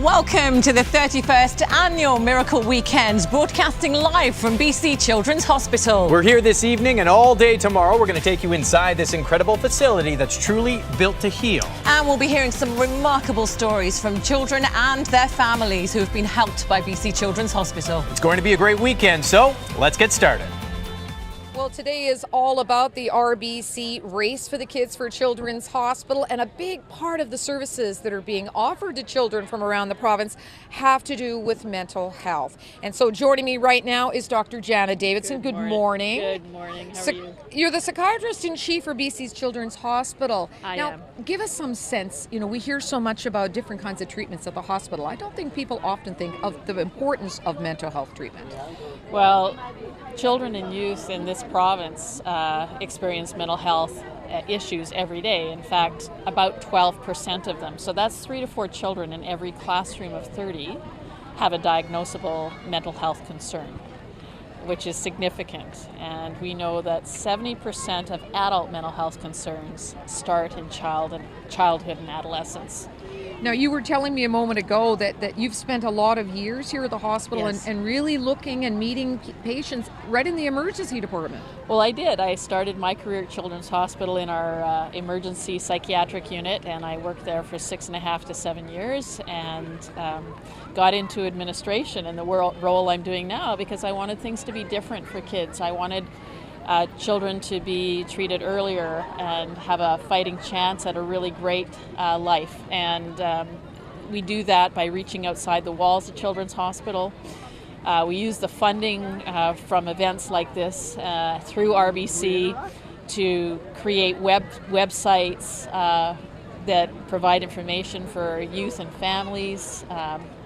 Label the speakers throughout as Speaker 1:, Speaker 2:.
Speaker 1: Welcome to the 31st Annual Miracle Weekend, broadcasting live from BC Children's Hospital.
Speaker 2: We're here this evening and all day tomorrow. We're going to take you inside this incredible facility that's truly built to heal.
Speaker 1: And we'll be hearing some remarkable stories from children and their families who have been helped by BC Children's Hospital.
Speaker 2: It's going to be a great weekend, so let's get started.
Speaker 3: Well, today is all about the RBC Race for the Kids for Children's Hospital, and a big part of the services that are being offered to children from around the province have to do with mental health. And so joining me right now is Dr. Jana Davidson. Good morning.
Speaker 4: Good morning. How are you?
Speaker 3: You're the psychiatrist in chief for BC's Children's Hospital.
Speaker 4: I
Speaker 3: now,
Speaker 4: am.
Speaker 3: Give us some sense. You know, we hear so much about different kinds of treatments at the hospital. I don't think people often think of the importance of mental health treatment.
Speaker 4: Well, children and youth in this province experience mental health issues every day. In fact, about 12% of them. So that's 3 to 4 children in every classroom of 30 have a diagnosable mental health concern, which is significant. And we know that 70% of adult mental health concerns start in childhood and adolescence.
Speaker 3: Now, you were telling me a moment ago that you've spent a lot of years here at the hospital.
Speaker 4: Yes.
Speaker 3: and really looking and meeting patients right in the emergency department.
Speaker 4: Well, I did. I started my career at Children's Hospital in our emergency psychiatric unit, and I worked there for 6.5 to 7 years, and got into administration in the role I'm doing now because I wanted things to be different for kids. I wanted children to be treated earlier and have a fighting chance at a really great life. And we do that by reaching outside the walls of Children's Hospital. We use the funding from events like this through RBC to create websites that provide information for youth and families.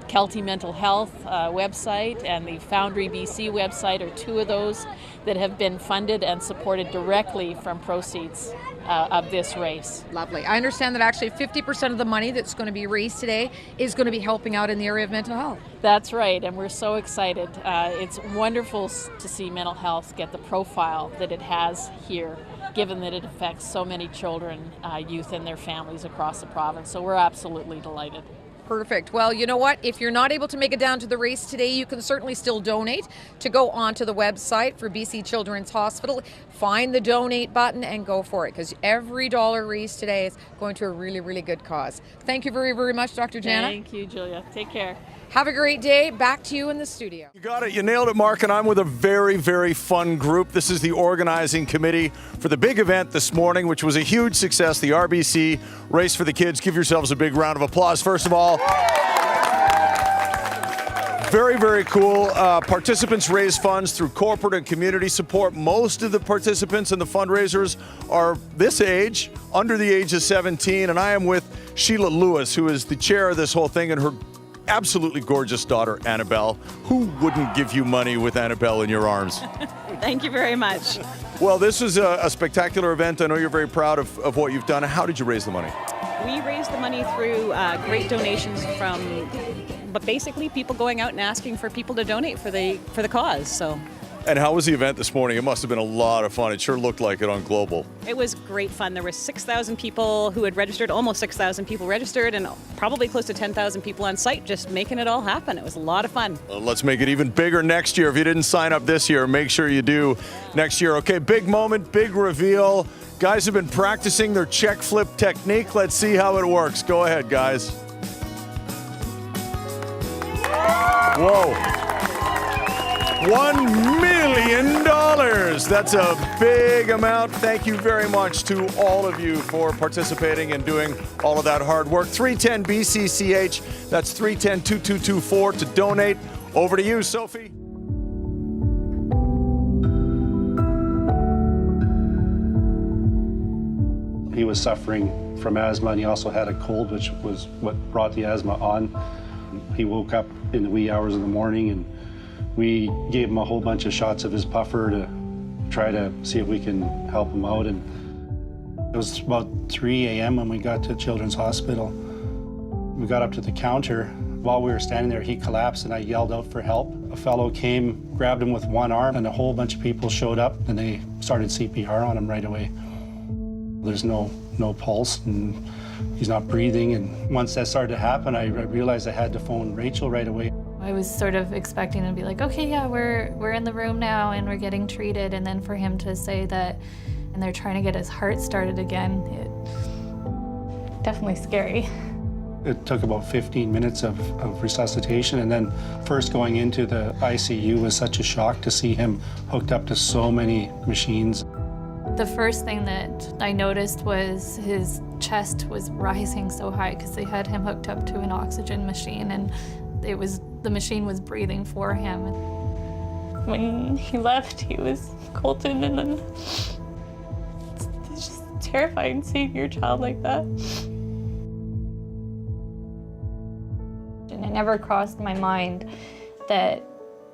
Speaker 4: Kelty Mental Health website and the Foundry BC website are two of those that have been funded and supported directly from proceeds of this race.
Speaker 3: Lovely. I understand that actually 50% of the money that's going to be raised today is going to be helping out in the area of mental health.
Speaker 4: That's right, and we're so excited. It's wonderful to see mental health get the profile that it has here, given that it affects so many children, youth, and their families across the province. So we're absolutely delighted.
Speaker 3: Perfect. Well, you know what? If you're not able to make it down to the race today, you can certainly still donate to go onto the website for BC Children's Hospital. Find the donate button and go for it, because every dollar raised today is going to a really, really good cause. Thank you very, very much, Dr. Jana.
Speaker 4: Thank you, Julia. Take care.
Speaker 3: Have a great day. Back to you in the studio.
Speaker 5: You got it. You nailed it, Mark. And I'm with a very, very fun group. This is the organizing committee for the big event this morning, which was a huge success, the RBC Race for the Kids. Give yourselves a big round of applause. First of all, very, very cool. Participants raise funds through corporate and community support. Most of the participants and the fundraisers are this age, under the age of 17. And I am with Sheila Lewis, who is the chair of this whole thing, and her absolutely gorgeous daughter, Annabelle. Who wouldn't give you money with Annabelle in your arms?
Speaker 6: Thank you very much.
Speaker 5: Well, this is a spectacular event. I know you're very proud of what you've done. How did you raise the money?
Speaker 6: We raised the money through great donations from, but basically people going out and asking for people to donate for the cause. So.
Speaker 5: And how was the event this morning? It must have been a lot of fun. It sure looked like it on Global.
Speaker 6: It was great fun. There were 6,000 people who had registered, almost 6,000 people registered, and probably close to 10,000 people on site just making it all happen. It was a lot of fun.
Speaker 5: Let's make it even bigger next year. If you didn't sign up this year, make sure you do next year. Okay, big moment, big reveal. Guys have been practicing their check flip technique. Let's see how it works. Go ahead, guys. Whoa. $1 million. That's a big amount. Thank you very much to all of you for participating and doing all of that hard work. 310 BCCH. That's 310-2224 to donate. Over to you, Sophie.
Speaker 7: He was suffering from asthma, and he also had a cold, which was what brought the asthma on. He woke up in the wee hours of the morning, and we gave him a whole bunch of shots of his puffer to try to see if we can help him out. And it was about 3 a.m. when we got to Children's Hospital. We got up to the counter. While we were standing there, he collapsed, and I yelled out for help. A fellow came, grabbed him with one arm, and a whole bunch of people showed up, and they started CPR on him right away. There's no no pulse, and he's not breathing. And once that started to happen, I realized I had to phone Rachel right away.
Speaker 8: I was sort of expecting to be like, okay, yeah, we're in the room now and we're getting treated, and then for him to say that, and they're trying to get his heart started again, it definitely scary.
Speaker 7: It took about 15 minutes of resuscitation, and then first going into the ICU was such a shock to see him hooked up to so many machines.
Speaker 8: The first thing that I noticed was his chest was rising so high because they had him hooked up to an oxygen machine, and the machine was breathing for him. When he left, he was Colton, and then it's just terrifying seeing your child like that. And it never crossed my mind that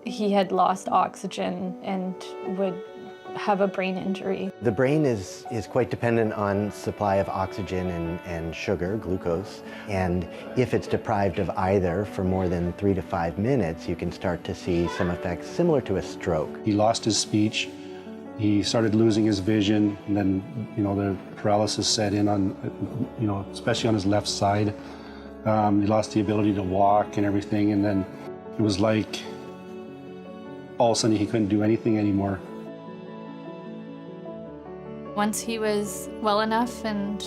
Speaker 8: he had lost oxygen and would have a brain injury.
Speaker 9: The brain is quite dependent on supply of oxygen and sugar, glucose, and if it's deprived of either for more than 3 to 5 minutes, you can start to see some effects similar to a stroke.
Speaker 7: He lost his speech, he started losing his vision, and then, the paralysis set in on, especially on his left side. He lost the ability to walk and everything, and then it was like all of a sudden he couldn't do anything anymore.
Speaker 8: Once he was well enough and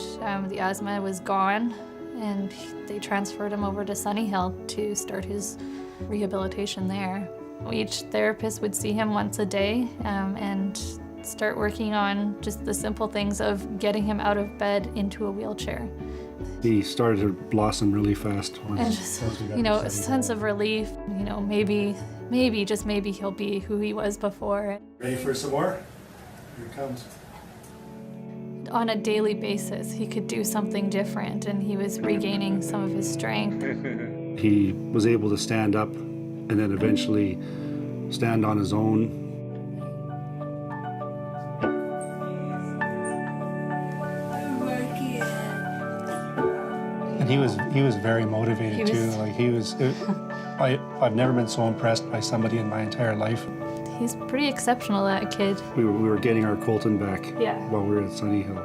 Speaker 8: the asthma was gone, and they transferred him over to Sunny Hill to start his rehabilitation there. Each therapist would see him once a day and start working on just the simple things of getting him out of bed into a wheelchair.
Speaker 7: He started to blossom really fast.
Speaker 8: And just, a sense of relief, maybe, just maybe he'll be who he was before.
Speaker 5: Ready for some more? Here it comes.
Speaker 8: On a daily basis, he could do something different, and he was regaining some of his strength.
Speaker 7: He was able to stand up and then eventually stand on his own. And he was very motivated too. I've never been so impressed by somebody in my entire life.
Speaker 8: He's pretty exceptional, that kid.
Speaker 7: We were getting our Colton back while we were at Sunny Hill.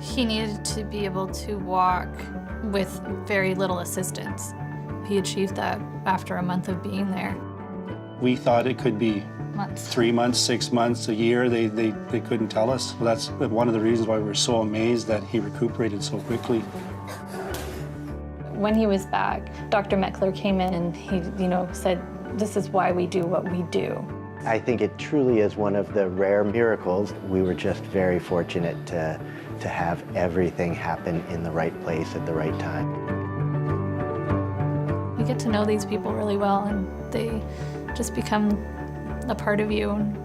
Speaker 8: He needed to be able to walk with very little assistance. He achieved that after a month of being there.
Speaker 7: We thought it could be
Speaker 8: Months.
Speaker 7: 3 months, 6 months, a year. They couldn't tell us. Well, that's one of the reasons why we're so amazed that he recuperated so quickly.
Speaker 8: When he was back, Dr. Meckler came in and he, said, "This is why we do what we do."
Speaker 9: I think it truly is one of the rare miracles. We were just very fortunate to have everything happen in the right place at the right time.
Speaker 8: You get to know these people really well, and they just become a part of you and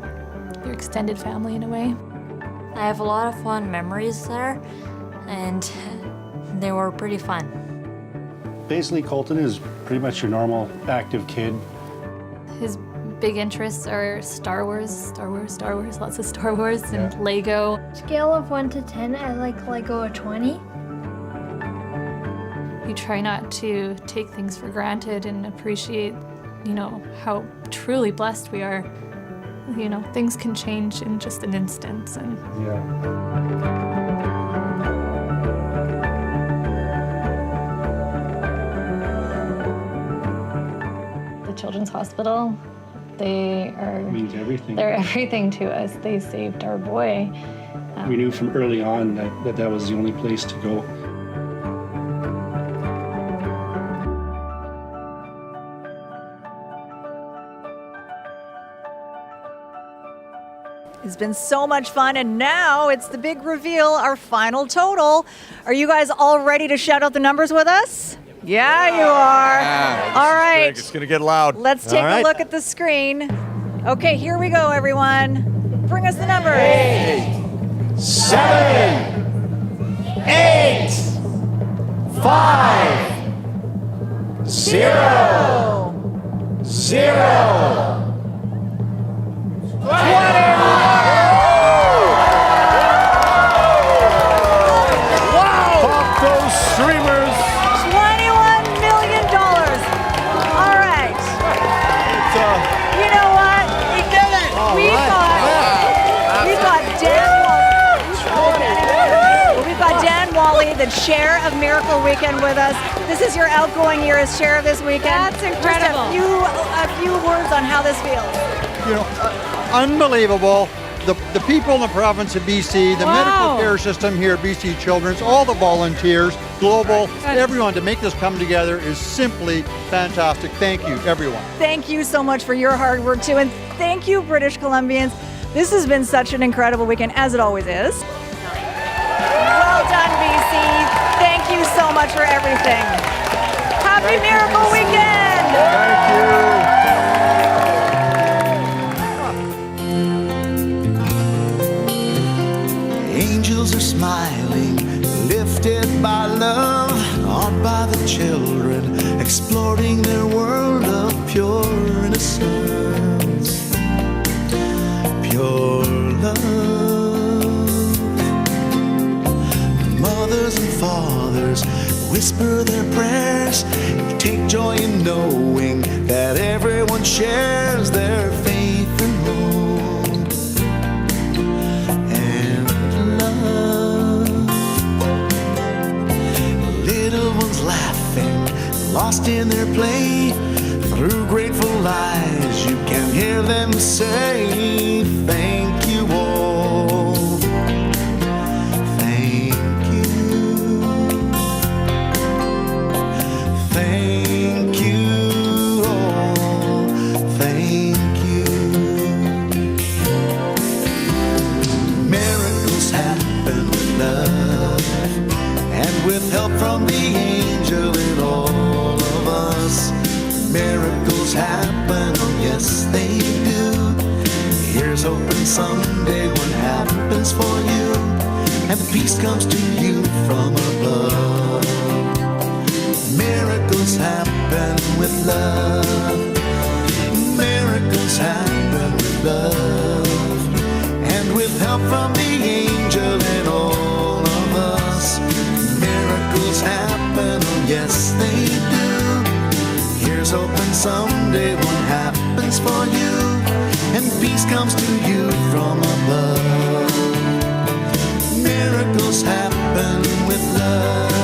Speaker 8: your extended family in a way.
Speaker 10: I have a lot of fun memories there, and they were pretty fun.
Speaker 7: Basically, Colton is pretty much your normal active kid.
Speaker 8: His big interests are Star Wars, lots of Star Wars, and Lego.
Speaker 11: Scale of 1 to 10, I like Lego a 20.
Speaker 8: You try not to take things for granted and appreciate, how truly blessed we are. Things can change in just an instant. And Children's Hospital,
Speaker 7: means everything.
Speaker 8: They're everything to us. They saved our boy.
Speaker 7: We knew from early on that was the only place to go.
Speaker 12: It's been so much fun, and now it's the big reveal, our final total. Are you guys all ready to shout out the numbers with us? Yeah, you are. All right.
Speaker 5: It's going to get loud.
Speaker 12: Let's take a look at the screen. Okay, here we go, everyone. Bring us the numbers.
Speaker 5: 8, 7, 8, 5, 0, 0, 20. Streamers.
Speaker 12: $21 million. All right. You know what? We did it. We've got Kelly, the chair of Miracle Weekend, with us. This is your outgoing year as chair of this weekend.
Speaker 13: That's incredible.
Speaker 12: Just a few words on how this feels.
Speaker 14: You know, unbelievable. The people in the province of BC, the medical care system here at BC Children's, all the volunteers, global, everyone to make this come together is simply fantastic. Thank you, everyone.
Speaker 12: Thank you so much for your hard work too, and thank you, British Columbians. This has been such an incredible weekend, as it always is. Well done, BC. Thank you so much for everything. Happy Miracle Weekend!
Speaker 5: Thank you.
Speaker 15: Angels are smiling, lifted by love, awed by the children, exploring their world of pure innocence, pure love. Mothers and fathers whisper their prayers, take joy in knowing that everyone shares their faith and hope. Lost in their play, through grateful eyes, you can hear them say, thank you all, thank you, thank you all, thank you. Miracles happen with love, and with help from the angel in all. Miracles happen, oh yes they do. Here's hoping someday what happens for you, and peace comes to you from above. Miracles happen with love. Miracles happen with love, and with help from the angel and all of us. Miracles happen, oh yes they do. Here's hoping someday what happens for you, and peace comes to you from above. Miracles happen with love.